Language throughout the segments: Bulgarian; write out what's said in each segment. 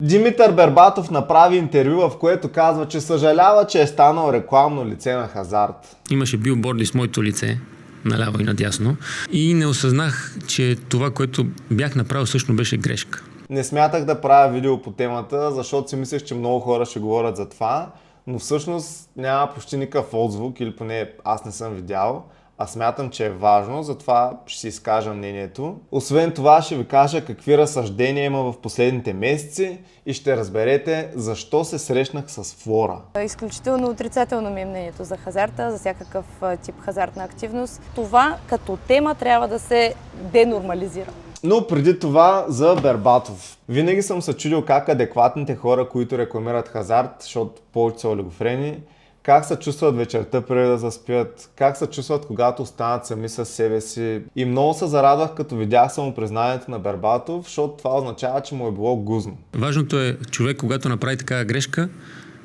Димитър Бербатов направи интервю, в което казва, че съжалява, че е станал рекламно лице на хазарт. Имаше билборди с моето лице, наляво и надясно, и не осъзнах, че това, което бях направил, всъщност беше грешка. Не смятах да правя видео по темата, защото си мислех, че много хора ще говорят за това, но всъщност няма почти никакъв отзвук, или поне аз не съм видял. А смятам, че е важно, затова ще си изкажа мнението. Освен това ще ви кажа какви разсъждения има в последните месеци и ще разберете защо се срещнах с Флора. Изключително отрицателно ми е мнението за хазарта, за всякакъв тип хазартна активност. Това като тема трябва да се денормализира. Но преди това за Бербатов. Винаги съм се чудил как адекватните хора, които рекламират хазарт, защото повече са олигофрени, как се чувстват вечерта преди да заспят, как се чувстват когато останат сами със себе си. И много се зарадвах, като видях самопризнанието на Бербатов, защото това означава, че му е било гузно. Важното е човек, когато направи такава грешка,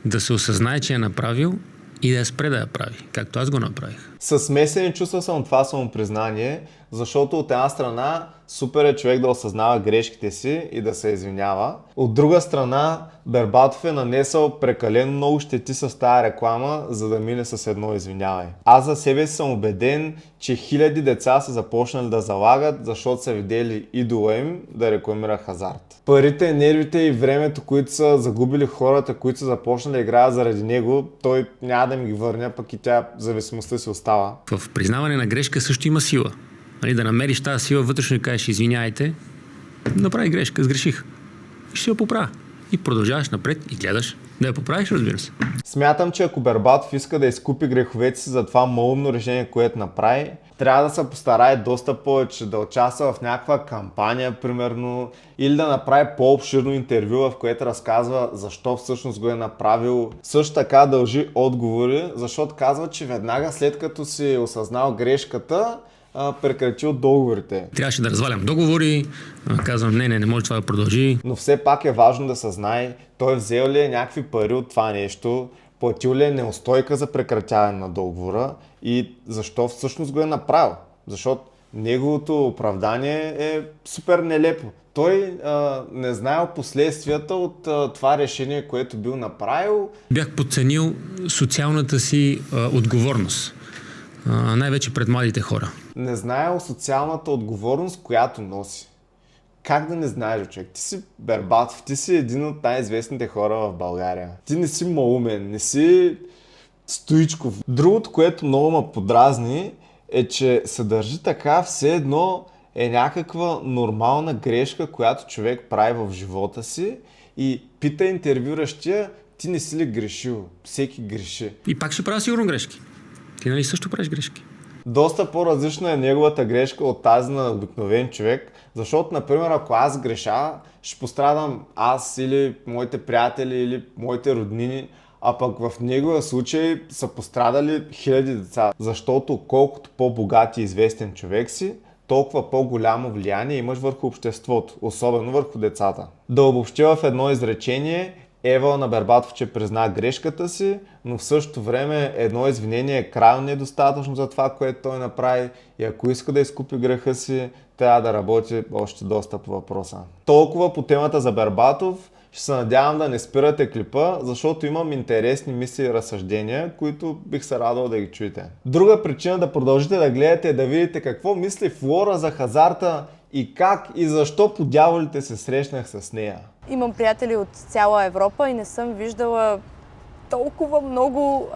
да се осъзнае, че е направил и да я спре да я прави, както аз го направих. Със смесени чувства съм това самопризнание, защото от една страна супер е човек да осъзнава грешките си и да се извинява. От друга страна Бербатов е нанесъл прекалено много щети с тази реклама, за да мине с едно извинявай. Аз за себе си съм убеден, че хиляди деца са започнали да залагат, защото са видели идола им да рекламира хазарт. Парите, нервите и времето, които са загубили хората, които са започнали да играят заради него, той няма да ми ги върне, пък и тя зависимостта си остава. В признаване на грешка също има сила. Да намериш тази сила вътрешно и кажеш извиняйте, направи грешка, сгреших. И ще я поправя. И продължаваш напред и гледаш да я поправиш, разбира се. Смятам, че ако Бербатов иска да изкупи греховете си за това малумно решение, което направи, трябва да се постарае доста повече, да участва в някаква кампания, примерно, или да направи по-обширно интервю, в което разказва защо всъщност го е направил. Също така дължи отговори, защото казва, че веднага след като си осъзнал грешката, прекратил договорите. Трябваше да развалям договори, казвам не може това да продължи. Но все пак е важно да се знае, той взел ли е някакви пари от това нещо, платил ли е неустойка за прекратяване на договора и защо всъщност го е направил. Защото неговото оправдание е супер нелепо. Той не знаел последствията от това решение, което бил направил. Бях подценил социалната си отговорност. Най-вече пред младите хора. Не знаел социалната отговорност, която носи. Как да не знаеш, човек? Ти си Бербатов, ти си един от най-известните хора в България. Ти не си малумен, не си Стоичков. Другото, което много ме подразни, е, че се държи така, все едно е някаква нормална грешка, която човек прави в живота си и пита интервюращия, ти не си ли грешил? Всеки греши. И пак ще правя сигурно грешки. Ти нали също правиш грешки? Доста по-различна е неговата грешка от тази на обикновен човек, защото, например, ако аз греша, ще пострадам аз или моите приятели или моите роднини, а пък в неговия случай са пострадали хиляди деца, защото колкото по-богат и известен човек си, толкова по-голямо влияние имаш върху обществото, особено върху децата. Да обобщя в едно изречение, Ева на Бербатов, че призна грешката си, но в същото време едно извинение е крайно недостатъчно за това, което той направи и ако иска да изкупи греха си, трябва да работи още доста по въпроса. Толкова по темата за Бербатов, ще се надявам да не спирате клипа, защото имам интересни мисли и разсъждения, които бих се радвал да ги чуете. Друга причина да продължите да гледате е да видите какво мисли Флора за хазарта и как и защо по дяволите се срещнах с нея. Имам приятели от цяла Европа и не съм виждала толкова много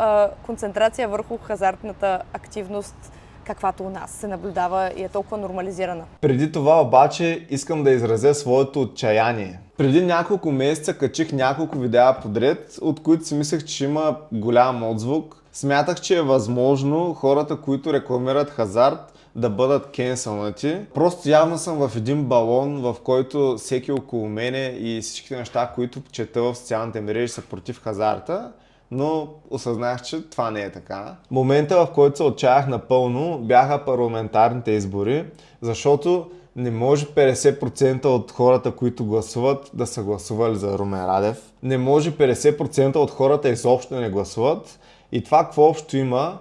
концентрация върху хазартната активност, каквато у нас се наблюдава и е толкова нормализирана. Преди това обаче искам да изразя своето отчаяние. Преди няколко месеца качих няколко видеа подред, от които си мислех, че има голям отзвук. Смятах, че е възможно хората, които рекламират хазарт, да бъдат кенсълнати. Просто явно съм в един балон, в който всеки около мене и всичките неща, които чета в социалните мрежи, са против хазарта, но осъзнах, че това не е така. Момента, в който се отчаях напълно, бяха парламентарните избори, защото не може 50% от хората, които гласуват, да са гласували за Румен Радев. Не може 50% от хората изобщо да не гласуват. И това какво общо има?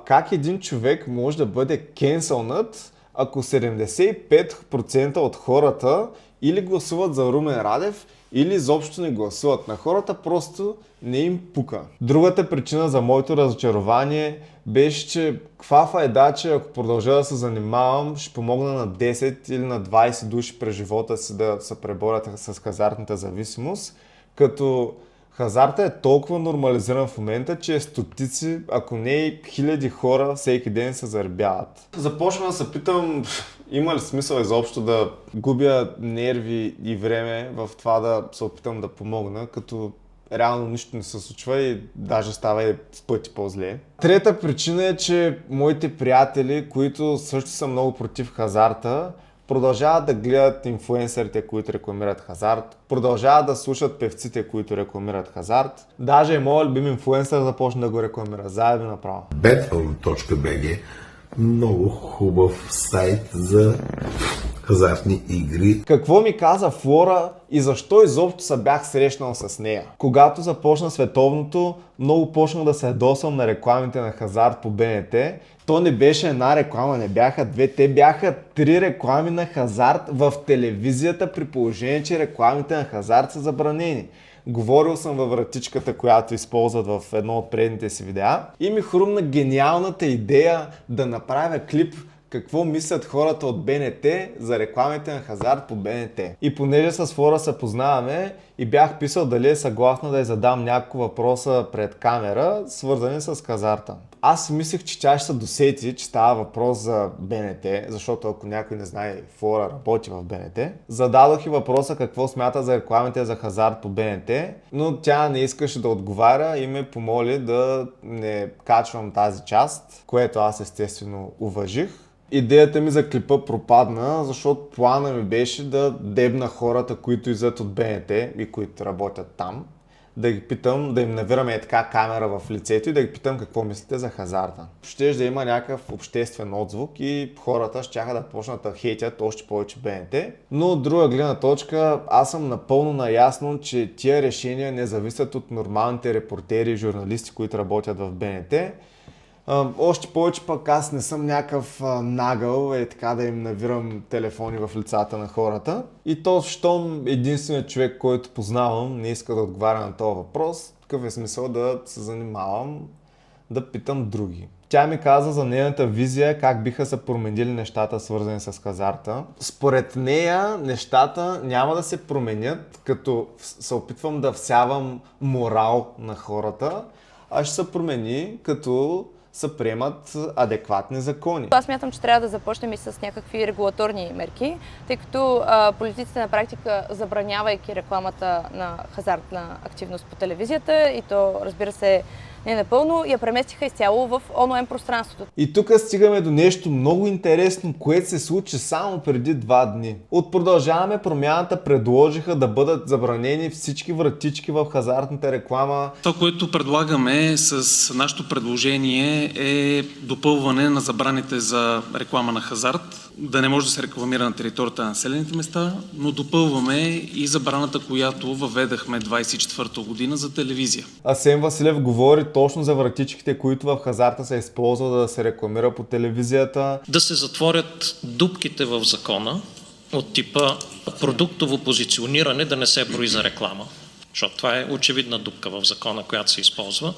Как един човек може да бъде кенсълнат, ако 75% от хората или гласуват за Румен Радев, или изобщо не гласуват. На хората просто не им пука. Другата причина за моето разочарование беше, че каква файда, че ако продължа да се занимавам, ще помогна на 10 или на 20 души през живота си да се преборят с хазартната зависимост, като хазарта е толкова нормализиран в момента, че стотици, ако не и хиляди хора всеки ден се заребяват. Започна да се питам, има ли смисъл изобщо да губя нерви и време в това да се опитам да помогна, като реално нищо не се случва и даже става и в пъти по-зле. Трета причина е, че моите приятели, които също са много против хазарта, продължават да гледат инфлуенсърите, които рекламират хазарт, продължават да слушат певците, които рекламират хазарт. Даже и моят любим инфлуенсър започна да го рекламира. Заедно направо. Betfall.bg, много хубав сайт за хазартни игри. Какво ми каза Флора и защо изобщо се бях срещнал с нея? Когато започна световното, много почнах да се ядосвам на рекламите на хазарт по БНТ. То не беше една реклама, не бяха две, те бяха 3 реклами на хазарт в телевизията, при положение, че рекламите на хазарт са забранени. Говорил съм във вратичката, която използват в едно от предните си видеа и ми хрумна гениалната идея да направя клип какво мислят хората от БНТ за рекламите на хазарт по БНТ. И понеже с Флора се познаваме и бях писал дали е съгласна да й задам няколко въпроса пред камера, свързани с хазарта. Аз си мислех, че тя ще се досети, че става въпрос за БНТ, защото ако някой не знае, Флора работи в БНТ. Зададох и въпроса какво смята за рекламите за хазарт по БНТ, но тя не искаше да отговаря и ме помоли да не качвам тази част, което аз естествено уважих. Идеята ми за клипа пропадна, защото плана ми беше да дебна хората, които излизат от БНТ и които работят там. Да ги питам, да им навираме така камера в лицето и да ги питам какво мислите за хазарта. Щеш да има някакъв обществен отзвук и хората щяха да почнат да хейтят още повече БНТ. Но от друга гледна точка, аз съм напълно наясно, че тия решения не зависят от нормалните репортери и журналисти, които работят в БНТ. Още повече пък аз не съм някакъв нагъл, така да им навирам телефони в лицата на хората. И то, щом единственият човек, който познавам, не иска да отговаря на този въпрос, такъв е смисъл да се занимавам, да питам други. Тя ми каза за нейната визия как биха се променили нещата, свързани с хазарта. Според нея нещата няма да се променят, като се опитвам да всявам морал на хората, а ще се промени като се приемат адекватни закони. Аз смятам, че трябва да започнем и с някакви регулаторни мерки, тъй като политиците на практика, забранявайки рекламата на хазартна активност по телевизията, и то, разбира се, не напълно, я преместиха изцяло в онлайн пространството. И тук стигаме до нещо много интересно, което се случи само преди 2 дни. От Продължаваме промяната предложиха да бъдат забранени всички вратички в хазартната реклама. Това, което предлагаме с нашето предложение е допълване на забраните за реклама на хазарт, да не може да се рекламира на територията на населените места, но допълваме и забраната, която въведахме 24-та година за телевизия. Асен Василев говори точно за вратичките, които в хазарта се използват да се рекламира по телевизията. Да се затворят дупките в закона от типа продуктово позициониране да не се брои за реклама, защото това е очевидна дупка в закона, която се използва.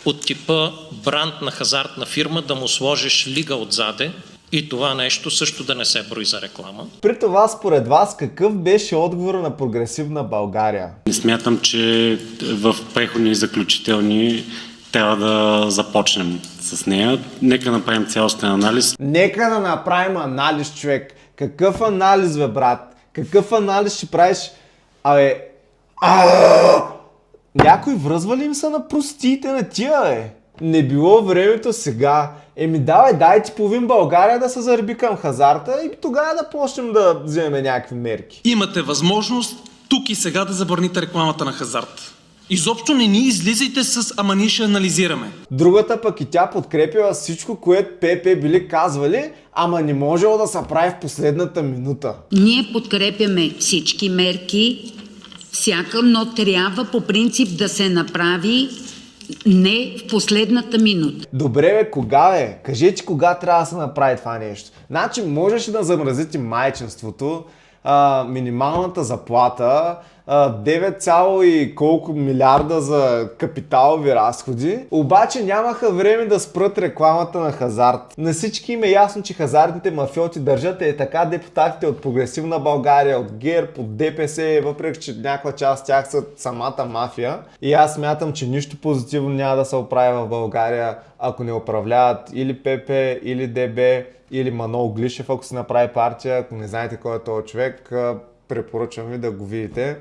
От типа бранд на хазартна фирма да му сложиш лига отзаде и това нещо също да не се брои за реклама. При това, според вас, какъв беше отговор на прогресивна България? Не смятам, че в преходни и заключителни трябва да започнем с нея. Нека направим цялостен анализ. Нека да направим анализ, човек. Какъв анализ, бе, брат? Какъв анализ ще правиш? Някой връзва ли им се на простиите на тия, бе? Не било времето сега. Дайте половин България да се зареби към хазарта и тогава да почнем да вземем някакви мерки. Имате възможност тук и сега да забраните рекламата на хазарт. Изобщо не ни излизайте с "ама ние ще анализираме". Другата пък и тя подкрепила всичко, което ПП били казвали, ама не можело да се прави в последната минута. Ние подкрепяме всички мерки, всяка, но трябва по принцип да се направи не в последната минута. Добре, бе, кога, бе? Кажете кога трябва да се направи това нещо. Значи можеше да замразите майчинството, минималната заплата, 9, и колко милиарда за капиталови разходи, обаче нямаха време да спрат рекламата на хазарт. На всички им е ясно, че хазартните мафиоти държат така депутатите от Прогресивна България, от ГЕРБ, от ДПС, въпреки че някаква част от тях са самата мафия. И аз смятам, че нищо позитивно няма да се оправи в България, ако не управляват или ПП, или ДБ, или Манол Глишев, ако се направи партия. Ако не знаете кой е този човек, препоръчвам ви да го видите.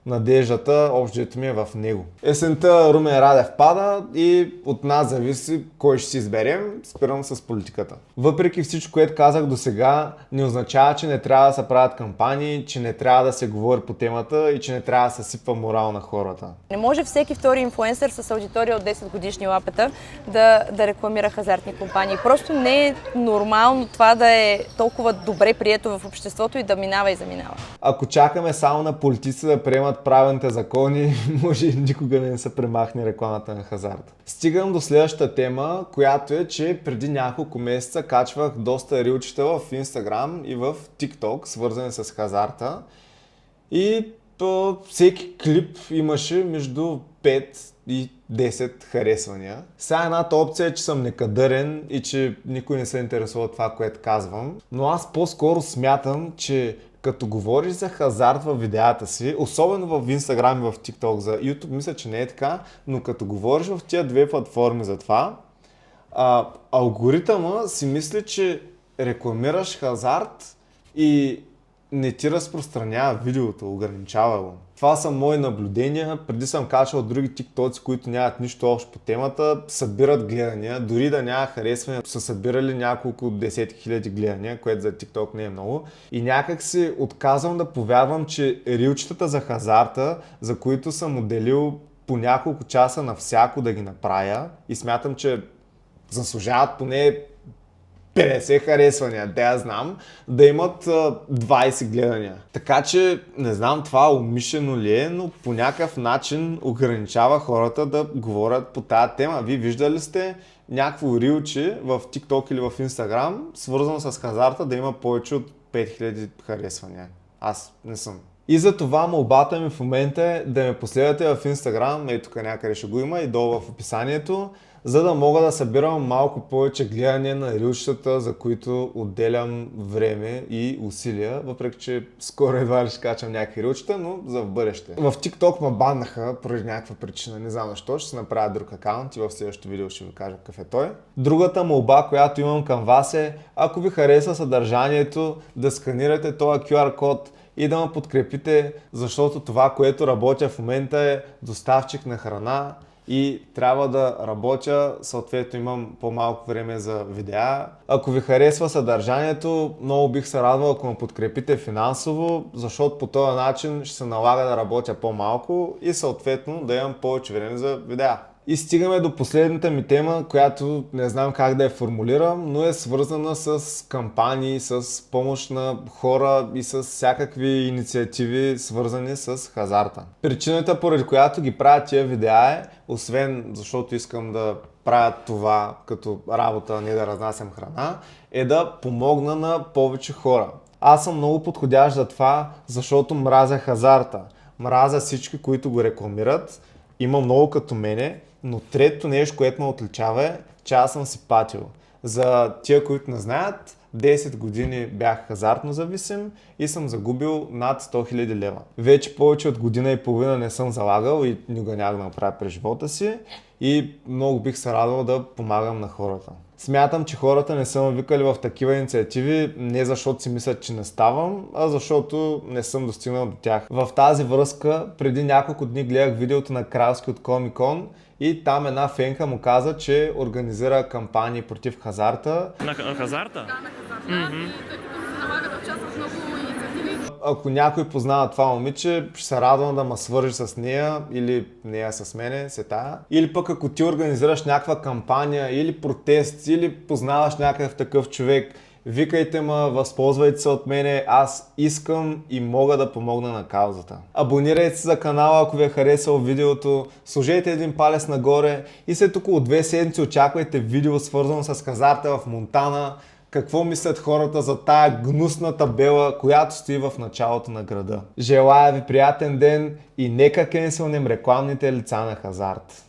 Надеждата, общото ми е в него. Есента Румен Радев пада и от нас зависи кой ще си изберем. Спирам с политиката. Въпреки всичко, което казах до сега, не означава, че не трябва да се правят кампании, че не трябва да се говори по темата и че не трябва да се сипва морал на хората. Не може всеки втори инфлуенсър с аудитория от 10 годишни лапета да рекламира хазартни компании. Просто не е нормално това да е толкова добре прието в обществото и да минава и заминава. Ако чакаме само на политици да приемат правилните закони, може никога не се премахне рекламата на хазарта. Стигам до следващата тема, която е, че преди няколко месеца качвах доста рилчета в Instagram и в TikTok, свързани с хазарта. И всеки клип имаше между 5 и 10 харесвания. Сега едната опция е, че съм некадърен и че никой не се интересува от това, което казвам. Но аз по-скоро смятам, че като говориш за хазарт във видеята си, особено в Instagram и в TikTok, за YouTube мисля, че не е така, но като говориш в тия две платформи за това, алгоритъма си мисли, че рекламираш хазарт и не ти разпространява видеото, ограничава го. Това са мои наблюдения. Преди съм качвал други тиктоци, които нямат нищо общо по темата, събират гледания, дори да няма харесвания, са събирали няколко десетки хиляди гледания, което за тикток не е много. И някак си отказвам да повярвам, че рилчетата за хазарта, за които съм отделил по няколко часа на всяко да ги направя и смятам, че заслужават поне 50 харесвания, да я знам, да имат 20 гледания. Така че, не знам това умишлено ли е, но по някакъв начин ограничава хората да говорят по тая тема. Вие виждали сте някакво рилче в TikTok или в Instagram, свързано с хазарта, да има повече от 5000 харесвания? Аз не съм. И за това молбата ми в момента е да ме последвате в Instagram, ето тук някъде ще го има и долу в описанието, за да мога да събирам малко повече гледане на рилчетата, за които отделям време и усилия, въпреки че скоро едва ли ще качам някакви рилчета, но за в бъдеще. В TikTok ме баннаха поради някаква причина, не знам защо, ще се направя друг акаунт и в следващото видео ще ви кажа какъв е той. Другата молба, която имам към вас е, ако ви харесва съдържанието, да сканирате този QR код и да ме подкрепите, защото това, което работя в момента е доставчик на храна и трябва да работя, съответно имам по-малко време за видеа. Ако ви харесва съдържанието, много бих се радвал, ако ме подкрепите финансово, защото по този начин ще се налага да работя по-малко и съответно да имам повече време за видеа. И стигаме до последната ми тема, която не знам как да я формулирам, но е свързана с кампании, с помощ на хора и с всякакви инициативи, свързани с хазарта. Причината, поради която ги правя тия видеа е, освен защото искам да правя това като работа, не да разнасям храна, е да помогна на повече хора. Аз съм много подходящ за това, защото мразя хазарта. Мразя всички, които го рекламират. Има много като мене, но третото нещо, което ме отличава е, че аз съм си патил. За тия, които не знаят, 10 години бях хазартно зависим и съм загубил над 100 000 лева. Вече повече от година и половина не съм залагал и никога няма да направя през живота си и много бих се радвал да помагам на хората. Смятам, че хората не са ме викали в такива инициативи не защото си мислят, че не ставам, а защото не съм достигнал до тях. В тази връзка преди няколко дни гледах видеото на Кралски от Comic-Con и там една фенка му каза, че организира кампании против хазарта. На хазарта? Да, на хазарта. Тъй като се налага да участва в много инициативи. Ако някой познава това момиче, ще се радвам да ме свържи с нея или нея с мене, се тая. Или пък ако ти организираш някаква кампания или протест, или познаваш някакъв такъв човек, викайте ме, възползвайте се от мене, аз искам и мога да помогна на каузата. Абонирайте се за канала, ако ви е харесало видеото, сложете един палец нагоре и след около 2 седмици очаквайте видео свързано с хазарта в Монтана, какво мислят хората за тая гнусна табела, която стои в началото на града. Желая ви приятен ден и нека кенселнем рекламните лица на хазарт.